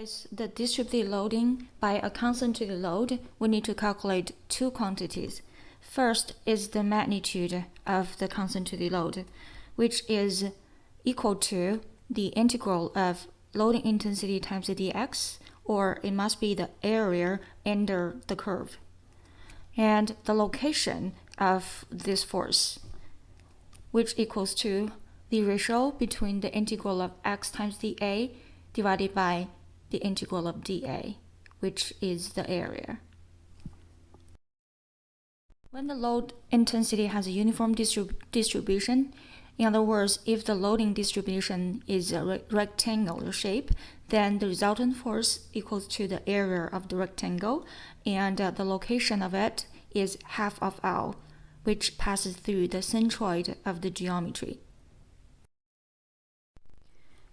replace the distributed loading by a concentrated load, we need to calculate two quantities. First is the magnitude of the concentrated load, which is equal to the integral of loading intensity times the dx, or it must be the area under the curve, and the location of this force, which equals to the ratio between the integral of x times dA divided by the integral of dA, which is the area. When the load intensity has a uniform distribution, in other words, if the loading distribution is a rectangular shape, then the resultant force equals to the area of the rectangle, and the location of it is half of L, which passes through the centroid of the geometry.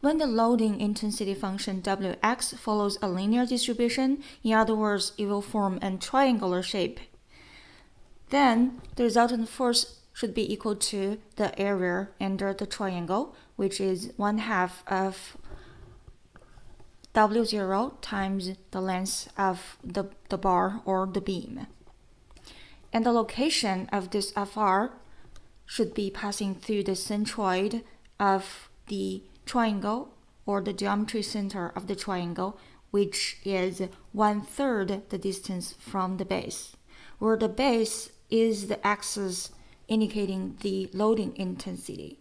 When the loading intensity function Wx follows a linear distribution, in other words, it will form a triangular shape, then the resultant force should be equal to the area under the triangle, which is 1/2 of W0 times the length of the bar or the beam. And the location of this FR should be passing through the centroid of the triangle, or the geometry center of the triangle, which is 1/3 the distance from the base, where the base is the axis indicating the loading intensity,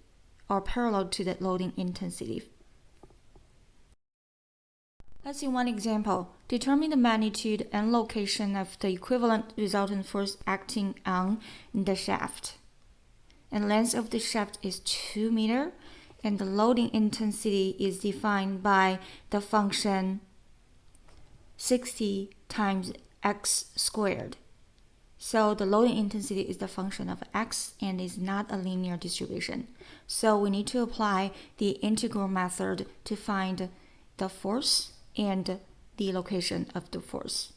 or parallel to the loading intensity. Let's see one example. Determine the magnitude and location of the equivalent resultant force acting on the shaft. And length of the shaft is 2 meters, and the loading intensity is defined by the function 60 times x squared. So the loading intensity is the function of x and is not a linear distribution. So we need to apply the integral method to find the force and the location of the force.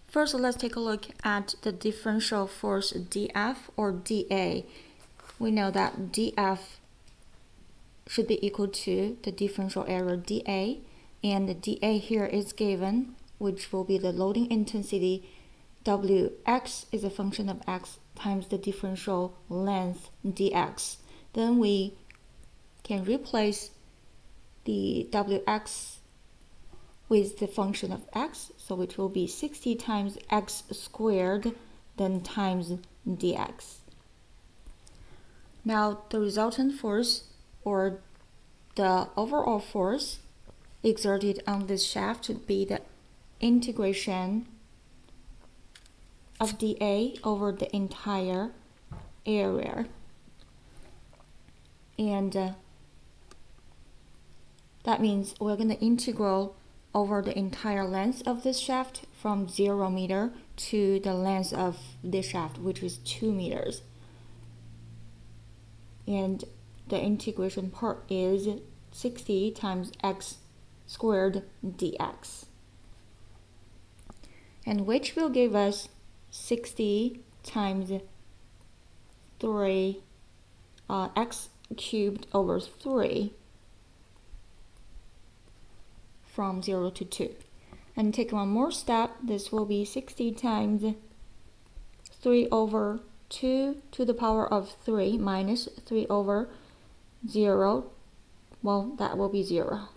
First, let's take a look at the differential force dF or dA. We know that dF should be equal to the differential area dA, and the dA here is given, which will be the loading intensity. Wx is a function of x times the differential length dx. Then we can replace the Wx with the function of x, so it will be 60 times x squared, then times dx. Now the resultant force, or the overall force exerted on this shaft, would be the integration of dA over the entire area, and that means we're going to integral over the entire length of this shaft from 0 meter to the length of this shaft, which is 2 meters. And the integration part is 60 times x squared dx, and which will give us 60 times 3 x cubed over 3 from 0 to 2. And take one more step, this will be 60 times 3 over 2 to the power of 3 minus 3 over 0. Well, that will be 0,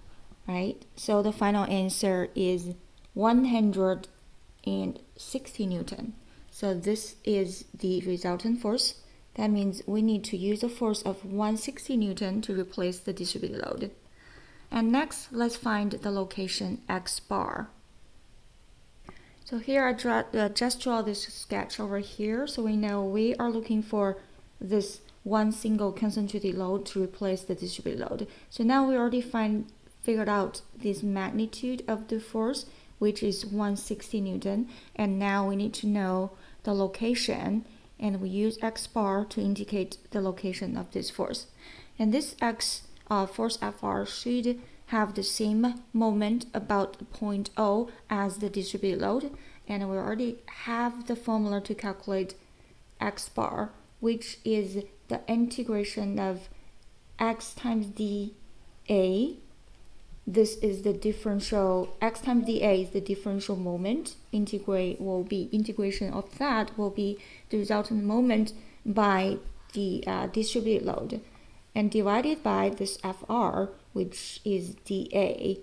right? So the final answer is 160 Newton. So this is the resultant force. That means we need to use a force of 160 Newton to replace the distributed load. And next, let's find the location x bar. So here I just draw this sketch over here, so we know we are looking for this one single concentrated load to replace the distributed load. So now we already figured out this magnitude of the force, which is 160 Newton, and now we need to know the location, and we use x bar to indicate the location of this force. And this force Fr should have the same moment about point O as the distributed load, and we already have the formula to calculate x bar, which is the integration of x times dA this is the differential, x times dA is the differential moment. Integration of that will be the resultant moment by the distributed load, and divided by this Fr, which is dA.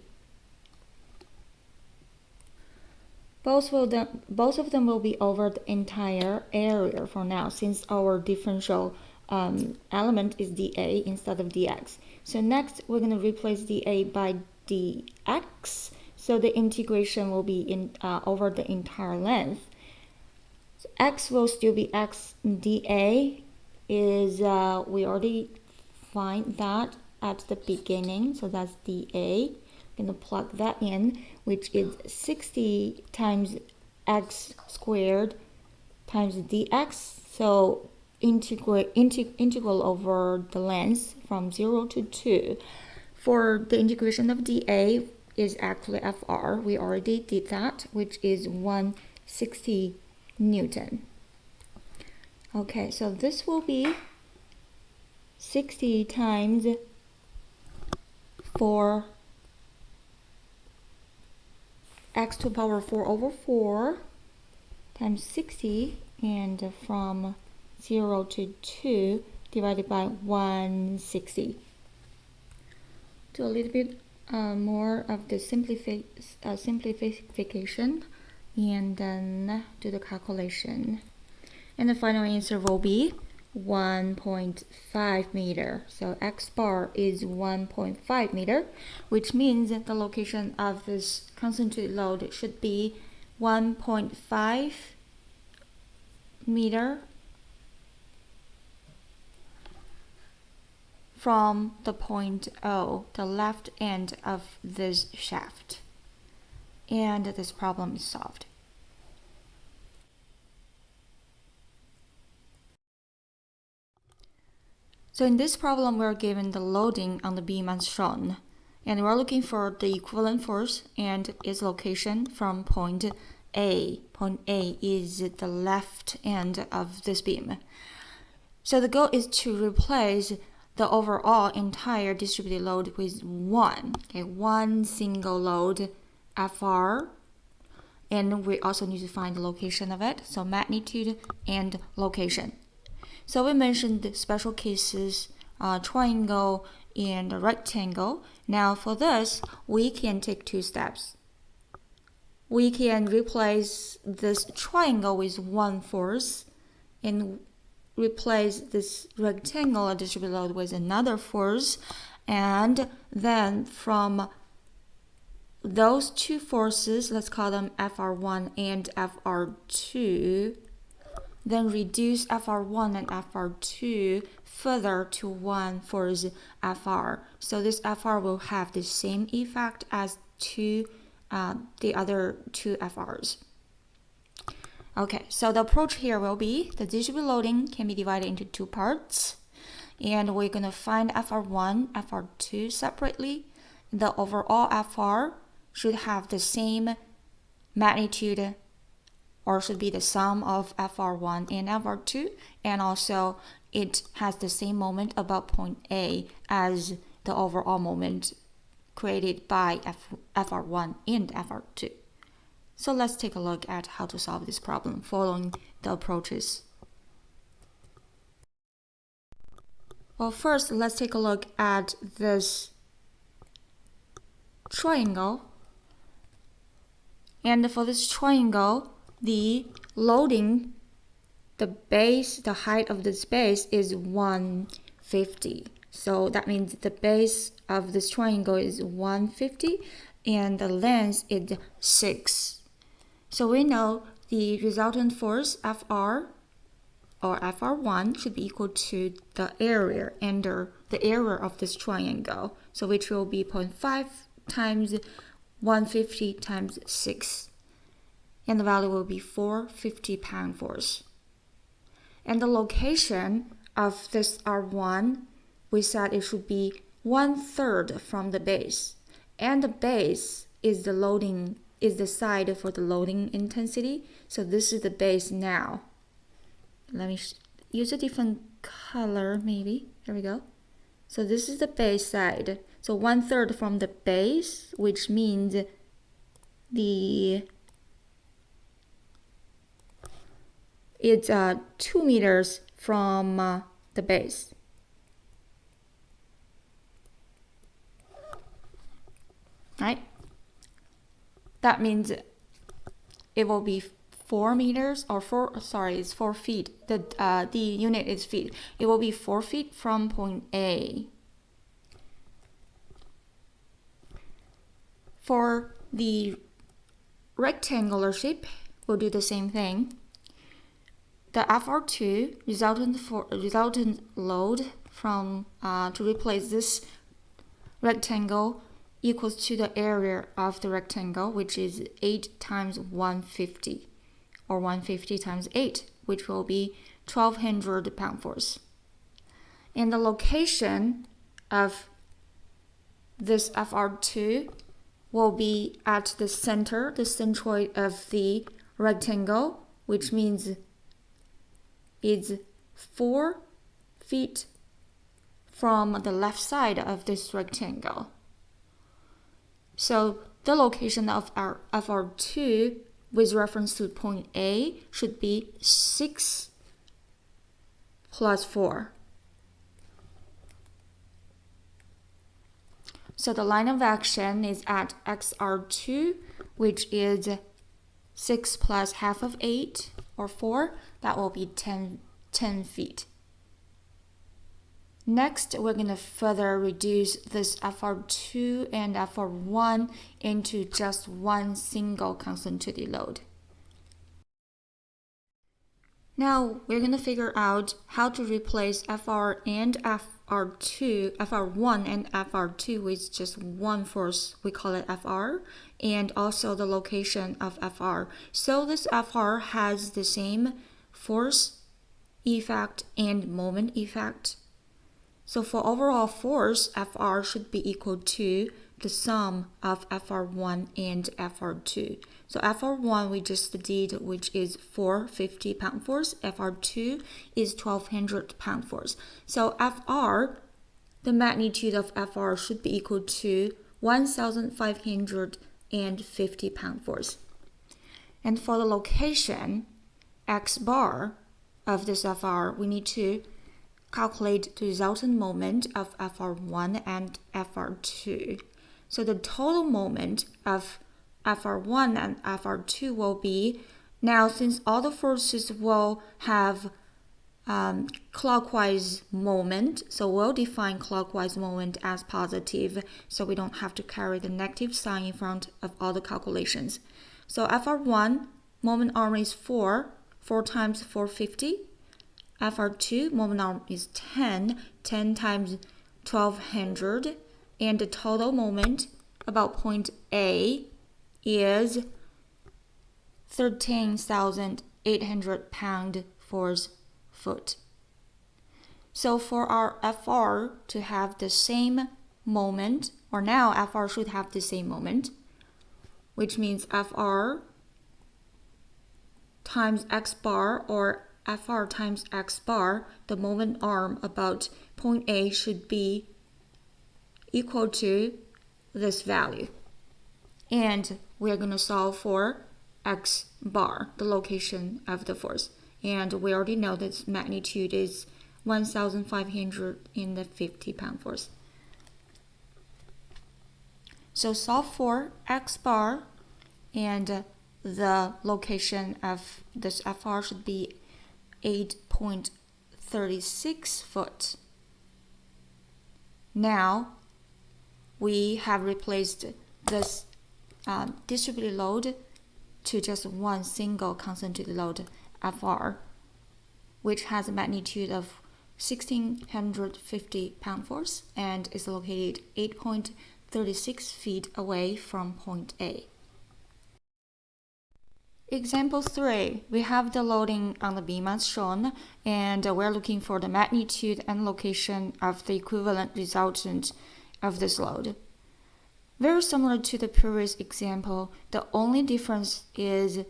Both of them will be over the entire area for now, since our differential element is dA instead of dx. So next, we're going to replace dA by dx. So the integration will be over the entire length. So x will still be x. dA is, we already find that at the beginning. So that's dA. Going to plug that in, which is 60 times x squared times dx. So integral over the length from 0 to 2. For the integration of dA is actually Fr. We already did that, which is 160 Newton. Okay, so this will be 60 times 4 x to the power 4 over 4 times 60, and from 0 to 2 divided by 160. Do a little bit more of the simplification, and then do the calculation. And the final answer will be 1.5 meter. So x bar is 1.5 meter, which means that the location of this concentrated load should be 1.5 meter from the point O, the left end of this shaft. And this problem is solved. So in this problem, we're given the loading on the beam as shown, and we're looking for the equivalent force and its location from point A. Point A is the left end of this beam. So the goal is to replace the overall entire distributed load with one single load, Fr, and we also need to find the location of it, so magnitude and location. So we mentioned special cases, triangle and rectangle. Now for this, we can take 2 steps. We can replace this triangle with one force and replace this rectangular distributed load with another force, and then from those 2 forces, let's call them Fr1 and Fr2, then reduce Fr1 and Fr2 further to one force Fr. So this Fr will have the same effect as the other 2 Frs. Okay, so the approach here will be the distributed loading can be divided into 2 parts, and we're going to find Fr1, Fr2 separately. The overall Fr should have the same magnitude, or should be the sum of Fr1 and Fr2, and also it has the same moment about point A as the overall moment created by Fr1 and Fr2. So let's take a look at how to solve this problem following the approaches. Well, first let's take a look at this triangle. And for this triangle, the loading, the height of this base is 150. So that means the base of this triangle is 150 and the length is 6. So we know the resultant force Fr or Fr1 should be equal to the area under the area of this triangle. So which will be 0.5 times 150 times 6. And the value will be 450 pound force. And the location of this R1, we said it should be 1/3 from the base. And the base is the loading, is the side for the loading intensity. So this is the base now. Let me use a different color maybe. Here we go. So this is the base side. So 1/3 from the base, which means it's 2 meters from the base. Right? That means it will be 4 meters or it's 4 feet. The unit is feet. It will be 4 feet from point A. For the rectangular shape, we'll do the same thing. The FR2 resultant load from to replace this rectangle equals to the area of the rectangle, which is 8 times 150, or 150 times 8, which will be 1,200 pound force. And the location of this FR2 will be at the center, the centroid of the rectangle, which means it's 4 feet from the left side of this rectangle. So the location of our FR2 with reference to point A should be 6 plus 4. So the line of action is at XR2, which is 6 plus half of 8, or 4. That will be 10 feet. Next, we're going to further reduce this FR2 and FR1 into just one single concentrated load. Now, we're going to figure out how to replace FR and FR1 and FR2 with just one force. We call it FR, and also the location of FR. So this FR has the same force effect and moment effect. So for overall force, FR should be equal to the sum of FR1 and FR2. So FR1 we just did, which is 450 pound force. FR2 is 1,200 pound force. So FR, the magnitude of FR should be equal to 1,550 pound force. And for the location, X bar of this FR, we need to calculate the resultant moment of FR1 and FR2. So the total moment of FR1 and FR2 will be, now since all the forces will have clockwise moment, so we'll define clockwise moment as positive, so we don't have to carry the negative sign in front of all the calculations. So FR1, moment arm is 4 times 450. FR2, moment arm is 10 times 1,200, and the total moment about point A is 13,800 pound force foot. So for our FR to have the same moment, or now FR should have the same moment, which means FR times X bar, or FR times X bar, the moment arm about point A should be equal to this value. And we're going to solve for X bar, the location of the force. And we already know that magnitude is 1,550 pound force. So solve for X bar, and the location of this FR should be 8.36 foot. Now we have replaced this distributed load to just one single concentrated load, FR, which has a magnitude of 1,650 pound force and is located 8.36 feet away from point A. Example 3, we have the loading on the beam as shown, and we're looking for the magnitude and location of the equivalent resultant of this load. Very similar to the previous example, the only difference is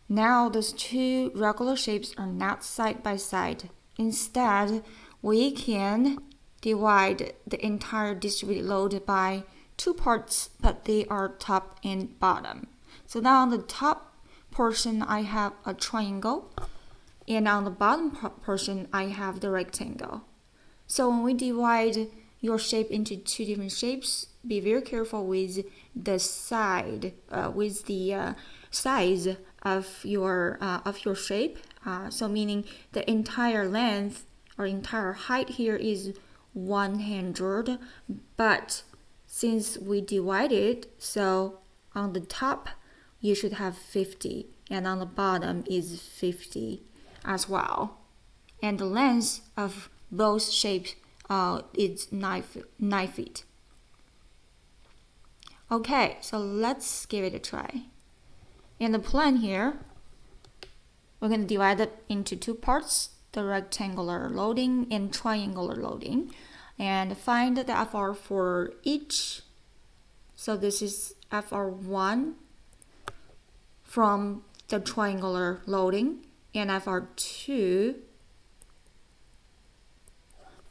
now those two regular shapes are not side by side. Instead, we can divide the entire distributed load by two parts, but they are top and bottom. So now on the top portion, I have a triangle, and on the bottom portion, I have the rectangle. So when we divide your shape into two different shapes, be very careful with the size of your shape. So meaning the entire length or entire height here is 100, but since we divided, so on the top you should have 50, and on the bottom is 50 as well. And the length of both shapes is 9 feet. Okay, so let's give it a try. In the plan here, we're going to divide it into two parts, the rectangular loading and triangular loading, and find the FR for each. So this is FR1 from the triangular loading and FR2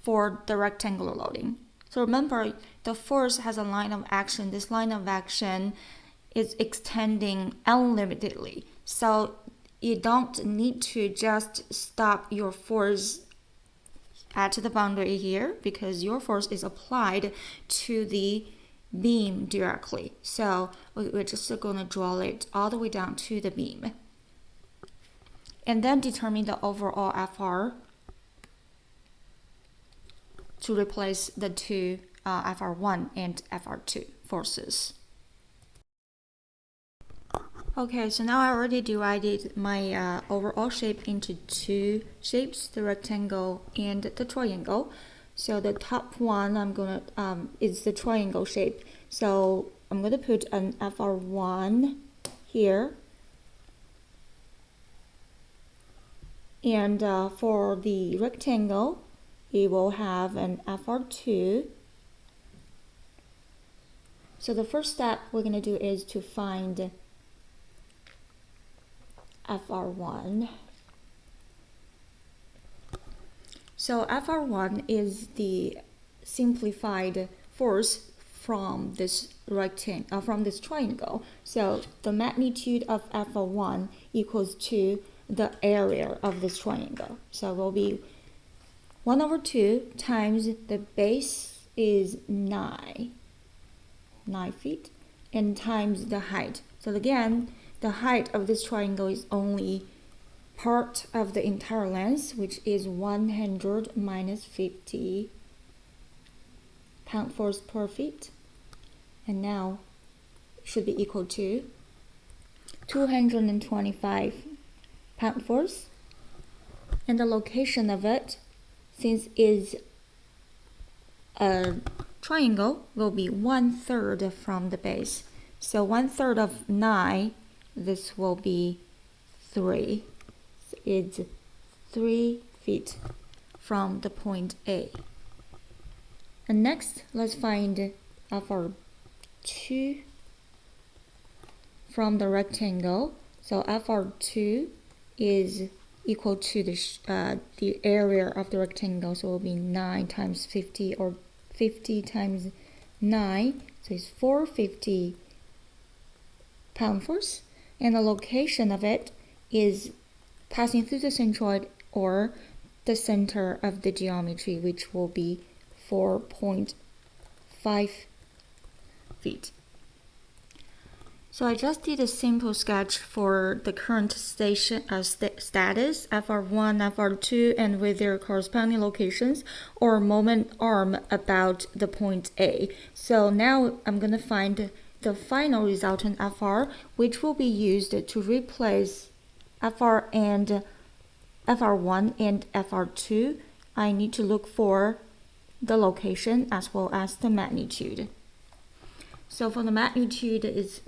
for the rectangular loading. So remember, the force has a line of action. This line of action is extending unlimitedly. So you don't need to just stop your force at the boundary here, because your force is applied to the beam directly. So we're just going to draw it all the way down to the beam. And then determine the overall FR to replace the two FR1 and FR2 forces. Okay, so now I already divided my overall shape into two shapes, the rectangle and the triangle. So the top one is the triangle shape. So I'm gonna put an FR1 here. And for the rectangle, we will have an FR2. So the first step we're going to do is to find FR1. So FR1 is the simplified force from this triangle. So the magnitude of FR1 equals to the area of this triangle. So it will be 1/2 times the base is 9 feet, and times the height. So again, the height of this triangle is only part of the entire length, which is 100 minus 50 pound force per feet. And now it should be equal to 225 pound force. And the location of it, since it's a triangle, will be 1/3 from the base. So 1/3 of 9, this will be 3. So it's 3 feet from the point A. And next, let's find FR2 from the rectangle. So FR2 is equal to the area of the rectangle, so it will be 9 times 50, or 50 times 9, so it's 450 pound force. And the location of it is passing through the centroid, or the center of the geometry, which will be 4.5 feet. So I just did a simple sketch for the current status, FR1, FR2, and with their corresponding locations or moment arm about the point A. So now I'm going to find the final resultant FR, which will be used to replace FR1 and FR2. I need to look for the location as well as the magnitude. So for the magnitude, it's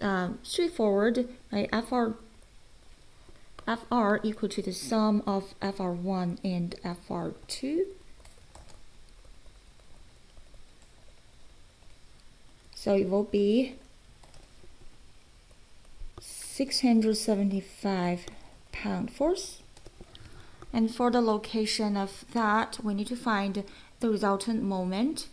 straightforward. My FR equal to the sum of FR1 and FR2. So it will be 675 pound force. And for the location of that, we need to find the resultant moment,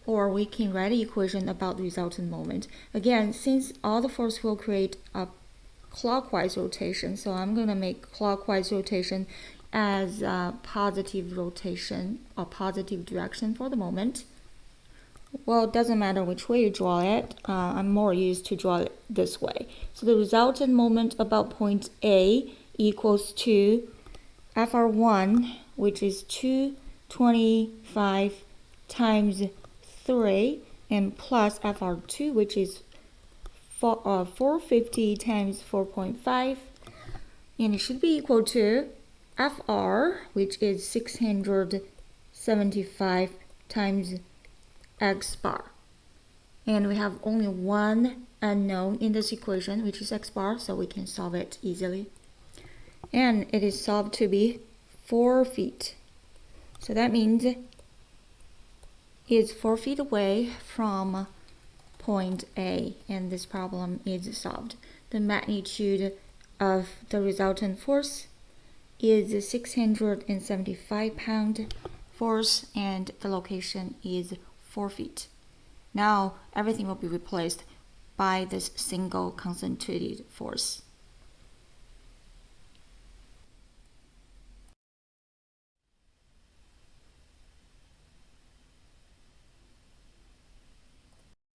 or we can write the equation about the resultant moment. Again, since all the force will create a clockwise rotation, so I'm going to make clockwise rotation as a positive rotation or positive direction for the moment. Well, it doesn't matter which way you draw it. I'm more used to draw it this way. So the resultant moment about point A equals to Fr1, which is 225 times 3, and plus Fr2, which is 450 times 4.5, and it should be equal to Fr, which is 675 times x bar. And we have only one unknown in this equation, which is x bar, so we can solve it easily. And it is solved to be 4 feet. So that means it's 4 feet away from point A, and this problem is solved. The magnitude of the resultant force is 675 pound force, and the location is 4 feet. Now everything will be replaced by this single concentrated force.